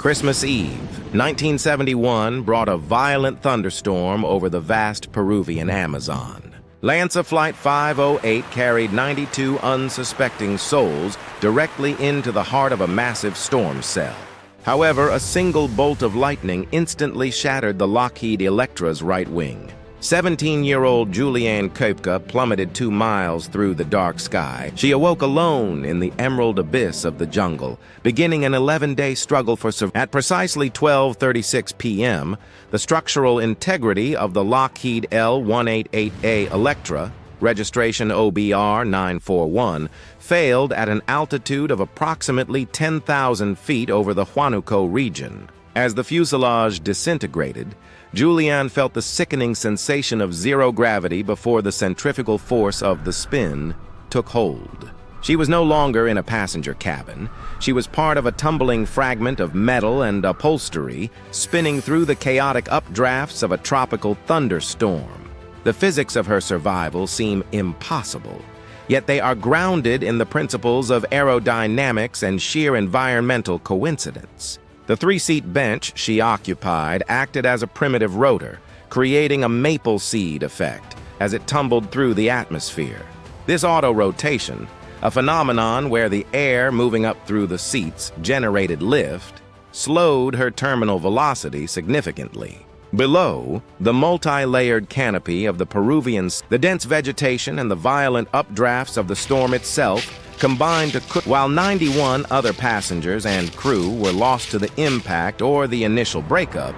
Christmas Eve, 1971, brought a violent thunderstorm over the vast Peruvian Amazon. Lanza Flight 508 carried 92 unsuspecting souls directly into the heart of a massive storm cell. However, a single bolt of lightning instantly shattered the Lockheed Electra's right wing. 17-year-old Juliane Koepcke plummeted 2 miles through the dark sky. She awoke alone in the emerald abyss of the jungle, beginning an 11-day struggle for survival. At precisely 12:36 p.m., the structural integrity of the Lockheed L-188A Electra, registration OBR 941, failed at an altitude of approximately 10,000 feet over the Huánuco region. As the fuselage disintegrated, Juliane felt the sickening sensation of zero gravity before the centrifugal force of the spin took hold. She was no longer in a passenger cabin. She was part of a tumbling fragment of metal and upholstery, spinning through the chaotic updrafts of a tropical thunderstorm. The physics of her survival seem impossible, yet they are grounded in the principles of aerodynamics and sheer environmental coincidence. The 3-seat bench she occupied acted as a primitive rotor, creating a maple seed effect as it tumbled through the atmosphere. This autorotation, a phenomenon where the air moving up through the seats generated lift, slowed her terminal velocity significantly. Below, the multi-layered canopy of the Peruvians, the dense vegetation and the violent updrafts of the storm itself combined to cook, while 91 other passengers and crew were lost to the impact or the initial breakup.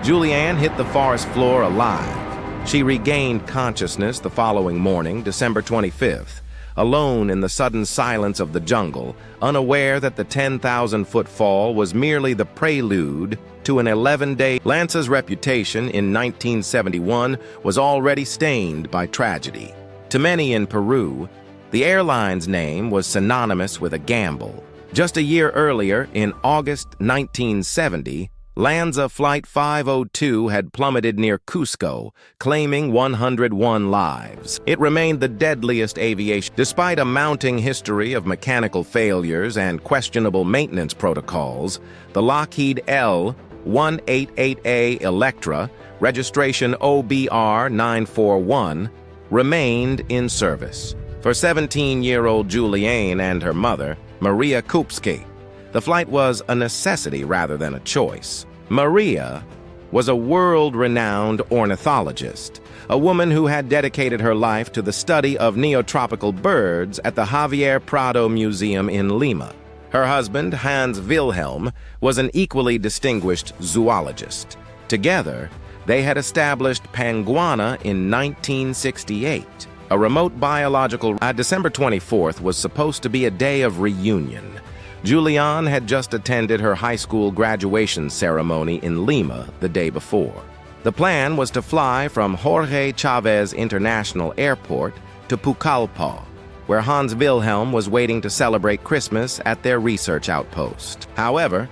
Juliane hit the forest floor alive. She regained consciousness the following morning, December 25th, alone in the sudden silence of the jungle, unaware that the 10,000-foot fall was merely the prelude to an 11-day. Lanza's reputation in 1971 was already stained by tragedy. To many in Peru, the airline's name was synonymous with a gamble. Just a year earlier, in August 1970, Lanza Flight 502 had plummeted near Cusco, claiming 101 lives. It remained the deadliest aviation. Despite a mounting history of mechanical failures and questionable maintenance protocols, the Lockheed L-188A Electra, registration OBR 941, remained in service. For 17-year-old Juliane and her mother, Juliane Koepcke, the flight was a necessity rather than a choice. Maria was a world-renowned ornithologist, a woman who had dedicated her life to the study of neotropical birds at the Javier Prado Museum in Lima. Her husband, Hans Wilhelm, was an equally distinguished zoologist. Together, they had established Panguana in 1968. A remote biological. December 24th was supposed to be a day of reunion. Juliane had just attended her high school graduation ceremony in Lima the day before. The plan was to fly from Jorge Chavez International Airport to Pucallpa, where Hans Wilhelm was waiting to celebrate Christmas at their research outpost. However,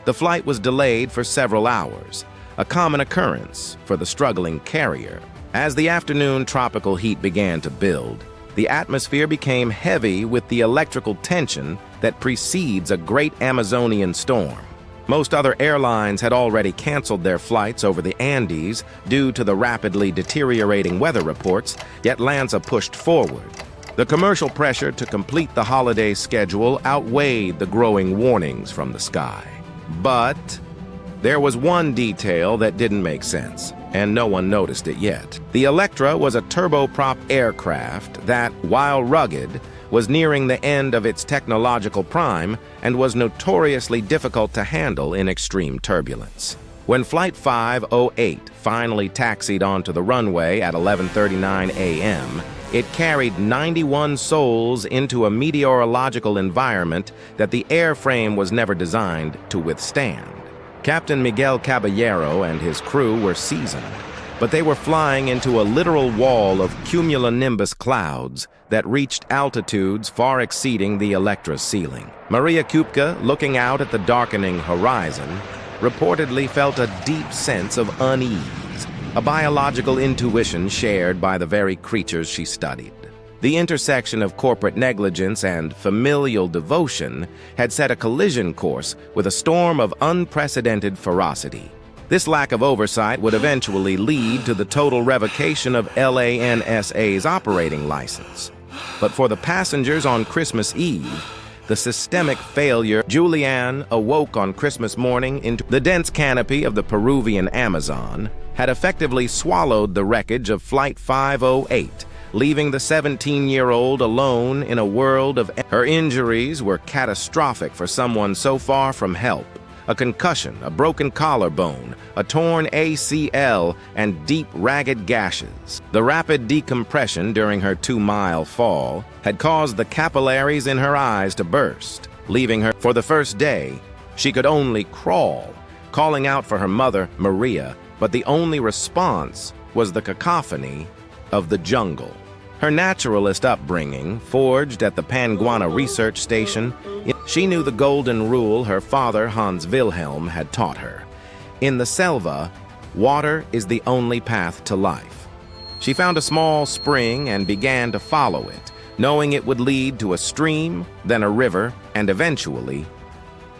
the flight was delayed for several hours, a common occurrence for the struggling carrier. As the afternoon tropical heat began to build, the atmosphere became heavy with the electrical tension that precedes a great Amazonian storm. Most other airlines had already canceled their flights over the Andes due to the rapidly deteriorating weather reports, yet Lanza pushed forward. The commercial pressure to complete the holiday schedule outweighed the growing warnings from the sky. But there was one detail that didn't make sense, and no one noticed it yet. The Electra was a turboprop aircraft that, while rugged, was nearing the end of its technological prime and was notoriously difficult to handle in extreme turbulence. When Flight 508 finally taxied onto the runway at 11:39 a.m., it carried 91 souls into a meteorological environment that the airframe was never designed to withstand. Captain Miguel Caballero and his crew were seasoned, but they were flying into a literal wall of cumulonimbus clouds that reached altitudes far exceeding the Electra's ceiling. Juliane Koepcke, looking out at the darkening horizon, reportedly felt a deep sense of unease, a biological intuition shared by the very creatures she studied. The intersection of corporate negligence and familial devotion had set a collision course with a storm of unprecedented ferocity. This lack of oversight would eventually lead to the total revocation of LANSA's operating license. But for the passengers on Christmas Eve, the systemic failure. Juliane awoke on Christmas morning into the dense canopy of the Peruvian Amazon had effectively swallowed the wreckage of Flight 508, leaving the 17-year-old alone in a world of... Her injuries were catastrophic for someone so far from help. A concussion, a broken collarbone, a torn ACL, and deep, ragged gashes. The rapid decompression during her 2-mile fall had caused the capillaries in her eyes to burst, leaving her... For the first day, she could only crawl, calling out for her mother, Maria, but the only response was the cacophony of the jungle. Her naturalist upbringing, forged at the Panguana Research Station, she knew the golden rule her father, Hans Wilhelm, had taught her. In the selva, water is the only path to life. She found a small spring and began to follow it, knowing it would lead to a stream, then a river, and eventually,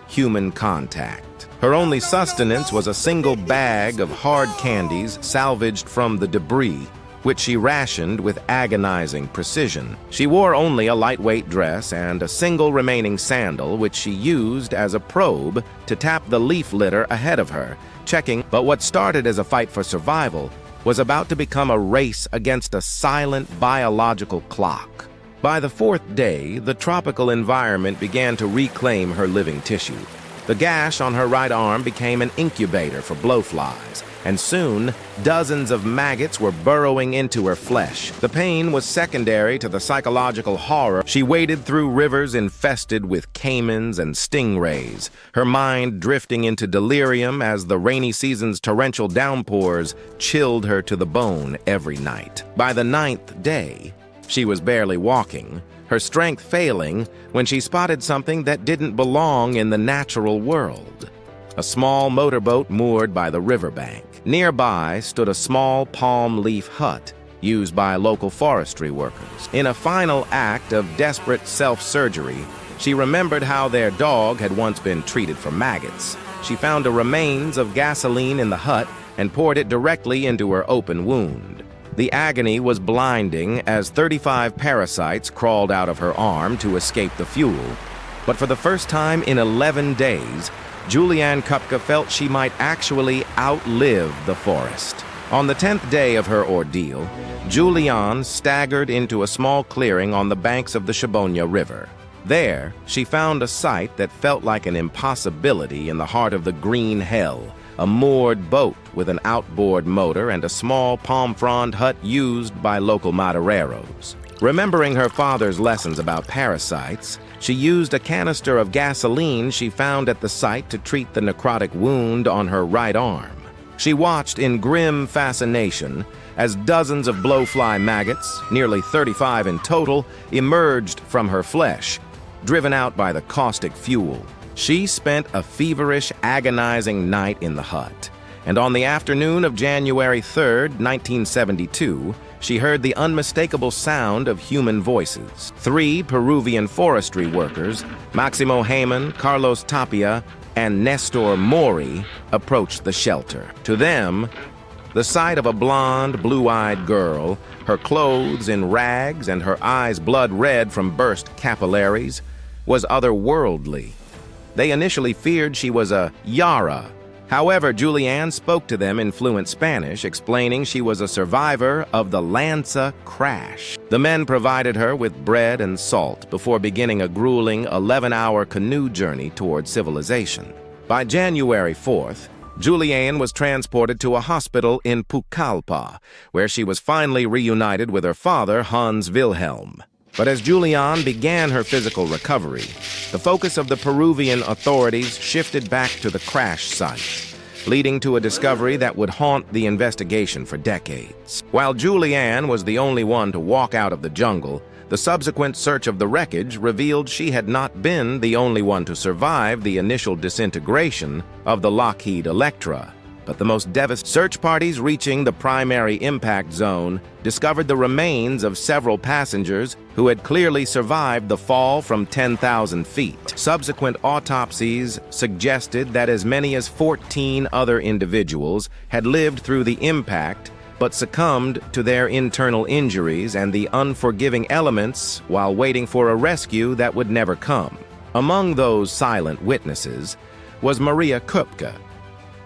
human contact. Her only sustenance was a single bag of hard candies salvaged from the debris, which she rationed with agonizing precision. She wore only a lightweight dress and a single remaining sandal, which she used as a probe to tap the leaf litter ahead of her, checking. But what started as a fight for survival was about to become a race against a silent biological clock. By the 4th day, the tropical environment began to reclaim her living tissue. The gash on her right arm became an incubator for blowflies, and soon, dozens of maggots were burrowing into her flesh. The pain was secondary to the psychological horror. She waded through rivers infested with caimans and stingrays, her mind drifting into delirium as the rainy season's torrential downpours chilled her to the bone every night. By the 9th day, she was barely walking, her strength failing when she spotted something that didn't belong in the natural world. A small motorboat moored by the riverbank. Nearby stood a small palm leaf hut used by local forestry workers. In a final act of desperate self-surgery, she remembered how their dog had once been treated for maggots. She found the remains of gasoline in the hut and poured it directly into her open wound. The agony was blinding as 35 parasites crawled out of her arm to escape the fuel. But for the first time in 11 days, Juliane Koepcke felt she might actually outlive the forest. On the 10th day of her ordeal, Juliane staggered into a small clearing on the banks of the Shabonya River. There, she found a sight that felt like an impossibility in the heart of the green hell, a moored boat with an outboard motor and a small palm frond hut used by local madereros. Remembering her father's lessons about parasites, she used a canister of gasoline she found at the site to treat the necrotic wound on her right arm. She watched in grim fascination as dozens of blowfly maggots, nearly 35 in total, emerged from her flesh, driven out by the caustic fuel. She spent a feverish, agonizing night in the hut, and on the afternoon of January 3rd, 1972, she heard the unmistakable sound of human voices. 3 Peruvian forestry workers, Maximo Heyman, Carlos Tapia, and Nestor Mori, approached the shelter. To them, the sight of a blonde, blue-eyed girl, her clothes in rags and her eyes blood red from burst capillaries, was otherworldly. They initially feared she was a Yara. However, Juliane spoke to them in fluent Spanish, explaining she was a survivor of the Lanza crash. The men provided her with bread and salt before beginning a grueling 11-hour canoe journey toward civilization. By January 4th, Juliane was transported to a hospital in Pucallpa, where she was finally reunited with her father, Hans Wilhelm. But as Juliane began her physical recovery, the focus of the Peruvian authorities shifted back to the crash site, leading to a discovery that would haunt the investigation for decades. While Juliane was the only one to walk out of the jungle, the subsequent search of the wreckage revealed she had not been the only one to survive the initial disintegration of the Lockheed Electra. But the most devastating search parties reaching the primary impact zone discovered the remains of several passengers who had clearly survived the fall from 10,000 feet. Subsequent autopsies suggested that as many as 14 other individuals had lived through the impact but succumbed to their internal injuries and the unforgiving elements while waiting for a rescue that would never come. Among those silent witnesses was Juliane Koepcke.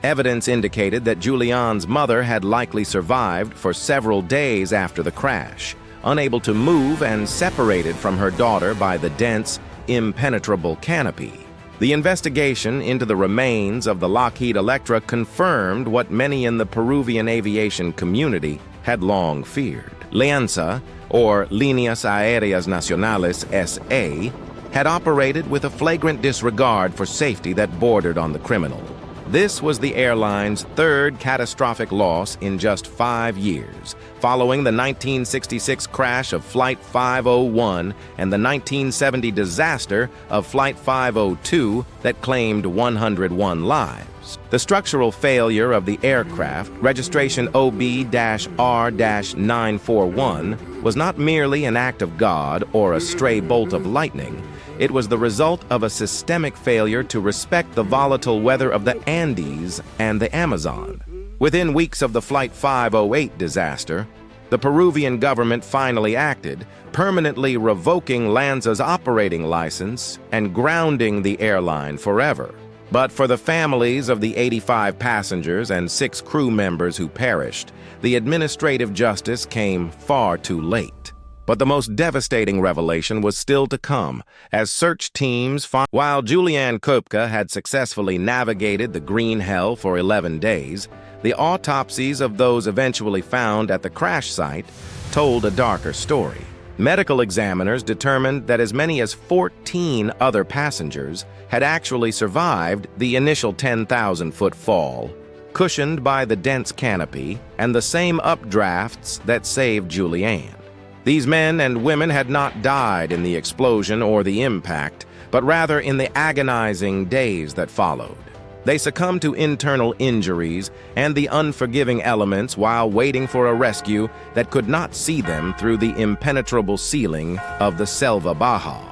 Evidence indicated that Juliane's mother had likely survived for several days after the crash, unable to move and separated from her daughter by the dense, impenetrable canopy. The investigation into the remains of the Lockheed Electra confirmed what many in the Peruvian aviation community had long feared. LANSA, or Líneas Aéreas Nacionales S.A., had operated with a flagrant disregard for safety that bordered on the criminal. This was the airline's third catastrophic loss in just 5 years, following the 1966 crash of Flight 501 and the 1970 disaster of Flight 502 that claimed 101 lives. The structural failure of the aircraft, registration OB-R-941, was not merely an act of God or a stray bolt of lightning. It was the result of a systemic failure to respect the volatile weather of the Andes and the Amazon. Within weeks of the Flight 508 disaster, the Peruvian government finally acted, permanently revoking LANSA's operating license and grounding the airline forever. But for the families of the 85 passengers and 6 crew members who perished, the administrative justice came far too late. But the most devastating revelation was still to come, as search teams found. While Juliane Koepcke had successfully navigated the green hell for 11 days, the autopsies of those eventually found at the crash site told a darker story. Medical examiners determined that as many as 14 other passengers had actually survived the initial 10,000-foot fall, cushioned by the dense canopy and the same updrafts that saved Juliane. These men and women had not died in the explosion or the impact, but rather in the agonizing days that followed. They succumbed to internal injuries and the unforgiving elements while waiting for a rescue that could not see them through the impenetrable ceiling of the Selva Baja.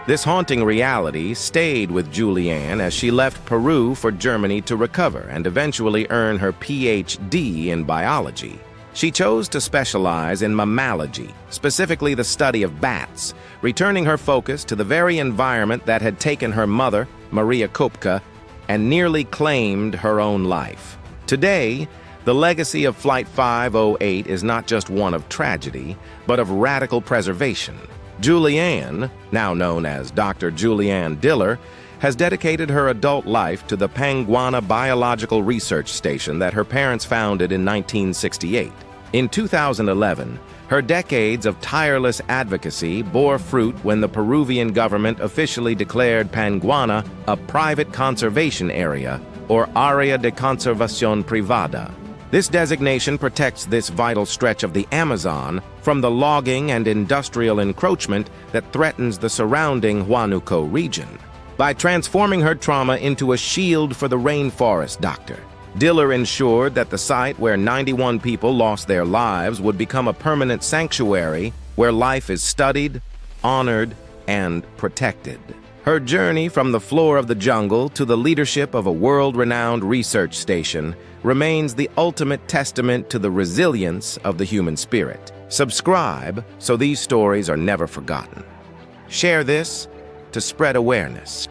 This haunting reality stayed with Juliane as she left Peru for Germany to recover and eventually earn her Ph.D. in biology. She chose to specialize in mammalogy, specifically the study of bats, returning her focus to the very environment that had taken her mother, Juliane Koepcke, and nearly claimed her own life. Today, the legacy of Flight 508 is not just one of tragedy, but of radical preservation. Juliane, now known as Dr. Juliane Diller, has dedicated her adult life to the Panguana Biological Research Station that her parents founded in 1968. In 2011, her decades of tireless advocacy bore fruit when the Peruvian government officially declared Panguana a private conservation area, or Área de Conservación Privada. This designation protects this vital stretch of the Amazon from the logging and industrial encroachment that threatens the surrounding Huánuco region. By transforming her trauma into a shield for the rainforest doctor, Diller ensured that the site where 91 people lost their lives would become a permanent sanctuary where life is studied, honored, and protected. Her journey from the floor of the jungle to the leadership of a world-renowned research station remains the ultimate testament to the resilience of the human spirit. Subscribe so these stories are never forgotten. Share this to spread awareness.